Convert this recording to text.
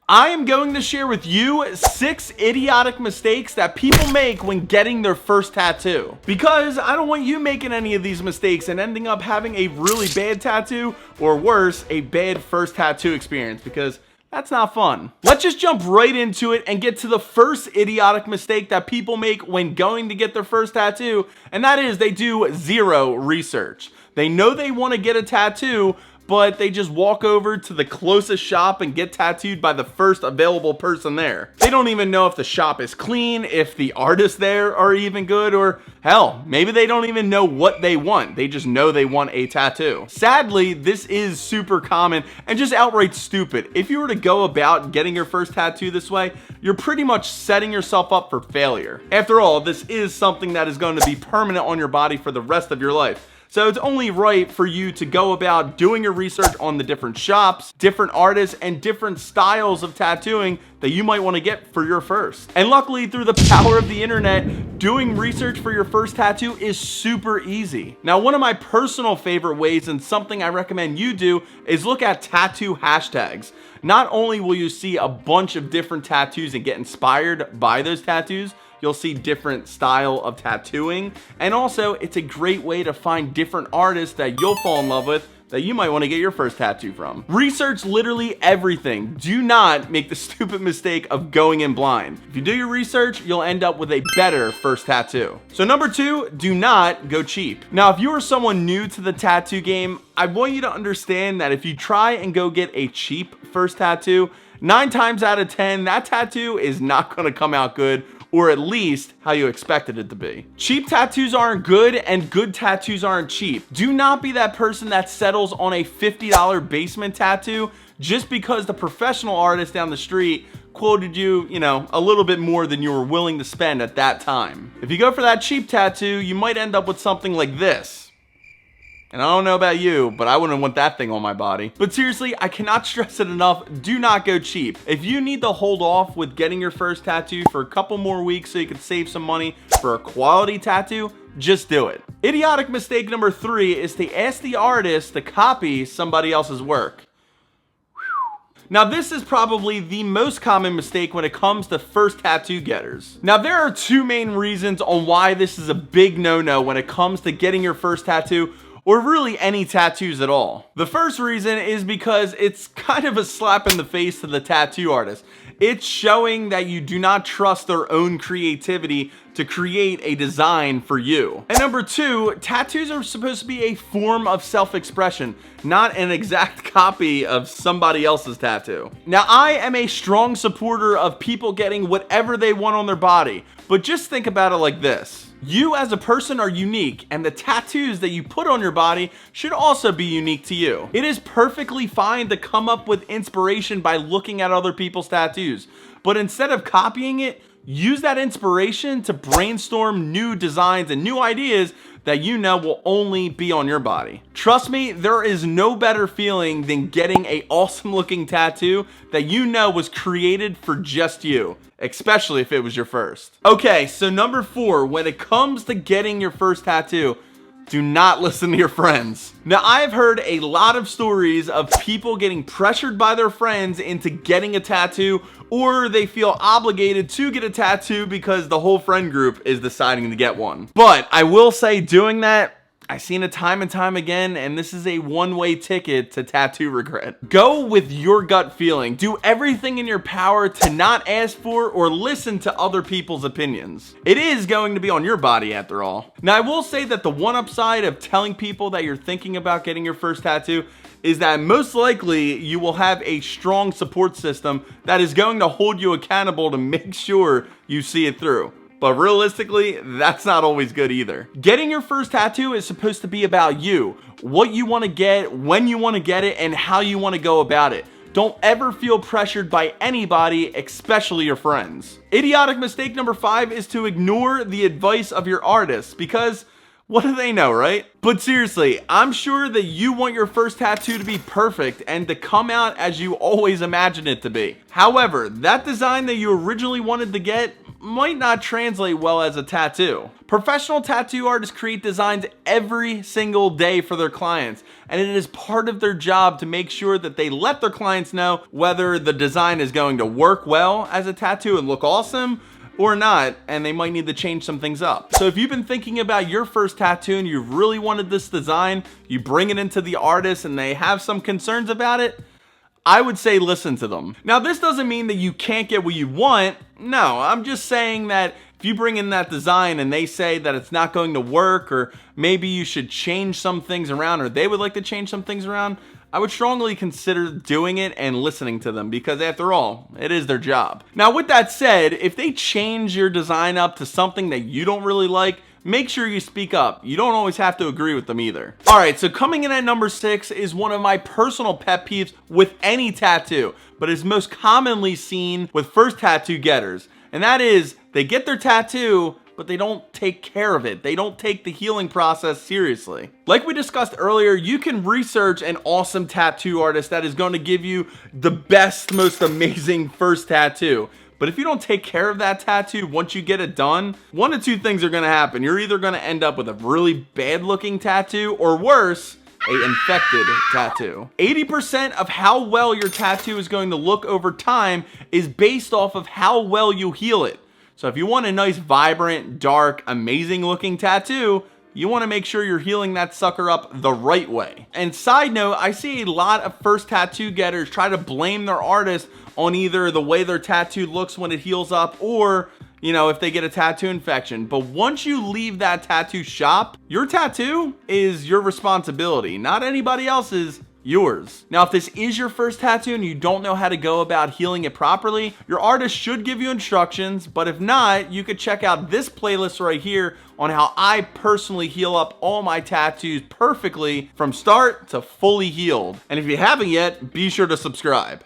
I am going to share with you 6 idiotic mistakes that people make when getting their first tattoo. Because I don't want you making any of these mistakes and ending up having a really bad tattoo, or worse, a bad first tattoo experience, because that's not fun. Let's just jump right into it and get to the first idiotic mistake that people make when going to get their first tattoo, and that is they do zero research. They know they want to get a tattoo, but they just walk over to the closest shop and get tattooed by the first available person there. They don't even know if the shop is clean, if the artists there are even good, or hell, maybe they don't even know what they want. They just know they want a tattoo. Sadly, this is super common and just outright stupid. If you were to go about getting your first tattoo this way, you're pretty much setting yourself up for failure. After all, this is something that is going to be permanent on your body for the rest of your life. So it's only right for you to go about doing your research on the different shops, different artists, and different styles of tattooing that you might want to get for your first. And luckily, through the power of the internet, doing research for your first tattoo is super easy. Now, one of my personal favorite ways, and something I recommend you do, is look at tattoo hashtags. Not only will you see a bunch of different tattoos and get inspired by those tattoos, you'll see different style of tattooing, and also it's a great way to find different artists that you'll fall in love with that you might want to get your first tattoo from. Research literally everything. Do not make the stupid mistake of going in blind. If you do your research, you'll end up with a better first tattoo. So number 2, do not go cheap. Now, if you are someone new to the tattoo game, I want you to understand that if you try and go get a cheap first tattoo, 9 times out of 10, that tattoo is not gonna come out good, or at least how you expected it to be. Cheap tattoos aren't good, and good tattoos aren't cheap. Do not be that person that settles on a $50 basement tattoo just because the professional artist down the street quoted you, a little bit more than you were willing to spend at that time. If you go for that cheap tattoo, you might end up with something like this. And I don't know about you, but I wouldn't want that thing on my body. But seriously, I cannot stress it enough. Do not go cheap. If you need to hold off with getting your first tattoo for a couple more weeks so you can save some money for a quality tattoo, just do it. Idiotic mistake number 3 is to ask the artist to copy somebody else's work. Now, this is probably the most common mistake when it comes to first tattoo getters. Now, there are 2 main reasons on why this is a big no-no when it comes to getting your first tattoo, or really any tattoos at all. The first reason is because it's kind of a slap in the face to the tattoo artist. It's showing that you do not trust their own creativity to create a design for you. And number 2, tattoos are supposed to be a form of self-expression, not an exact copy of somebody else's tattoo. Now, I am a strong supporter of people getting whatever they want on their body, but just think about it like this. You as a person are unique, and the tattoos that you put on your body should also be unique to you. It is perfectly fine to come up with inspiration by looking at other people's tattoos, but instead of copying it, use that inspiration to brainstorm new designs and new ideas that you know will only be on your body. Trust me, there is no better feeling than getting an awesome looking tattoo that you know was created for just you, especially if it was your first. Okay, so number 4, when it comes to getting your first tattoo, do not listen to your friends. Now, I've heard a lot of stories of people getting pressured by their friends into getting a tattoo, or they feel obligated to get a tattoo because the whole friend group is deciding to get one. But I will say, doing that, I've seen it time and time again, and this is a one-way ticket to tattoo regret. Go with your gut feeling. Do everything in your power to not ask for or listen to other people's opinions. It is going to be on your body after all. Now, I will say that the one upside of telling people that you're thinking about getting your first tattoo is that most likely you will have a strong support system that is going to hold you accountable to make sure you see it through. But realistically, that's not always good either. Getting your first tattoo is supposed to be about you, what you want to get, when you want to get it, and how you want to go about it. Don't ever feel pressured by anybody, especially your friends. Idiotic mistake number 5 is to ignore the advice of your artist, because What do they know, right? But seriously, I'm sure that you want your first tattoo to be perfect and to come out as you always imagined it to be. However, that design that you originally wanted to get might not translate well as a tattoo. Professional tattoo artists create designs every single day for their clients, and it is part of their job to make sure that they let their clients know whether the design is going to work well as a tattoo and look awesome, or not, and they might need to change some things up. So if you've been thinking about your first tattoo and you've really wanted this design, you bring it into the artist and they have some concerns about it, I would say listen to them. Now, this doesn't mean that you can't get what you want. No, I'm just saying that if you bring in that design and they say that it's not going to work, or maybe you should change some things around, or they would like to change some things around, I would strongly consider doing it and listening to them, because after all, it is their job. Now, with that said, if they change your design up to something that you don't really like, make sure you speak up. You don't always have to agree with them either. All right, so coming in at number 6 is one of my personal pet peeves with any tattoo, but is most commonly seen with first tattoo getters. And that is, they get their tattoo, but they don't take care of it. They don't take the healing process seriously. Like we discussed earlier, you can research an awesome tattoo artist that is going to give you the best, most amazing first tattoo. But if you don't take care of that tattoo once you get it done, one of two things are going to happen. You're either going to end up with a really bad looking tattoo, or worse, a infected tattoo. 80% of how well your tattoo is going to look over time is based off of how well you heal it. So if you want a nice, vibrant, dark, amazing looking tattoo, you want to make sure you're healing that sucker up the right way. And side note, I see a lot of first tattoo getters try to blame their artist on either the way their tattoo looks when it heals up, or, you know, if they get a tattoo infection. But once you leave that tattoo shop, your tattoo is your responsibility, not anybody else's. Yours. Now, if this is your first tattoo and you don't know how to go about healing it properly, your artist should give you instructions, but if not, you could check out this playlist right here on how I personally heal up all my tattoos perfectly from start to fully healed. And if you haven't yet, be sure to subscribe.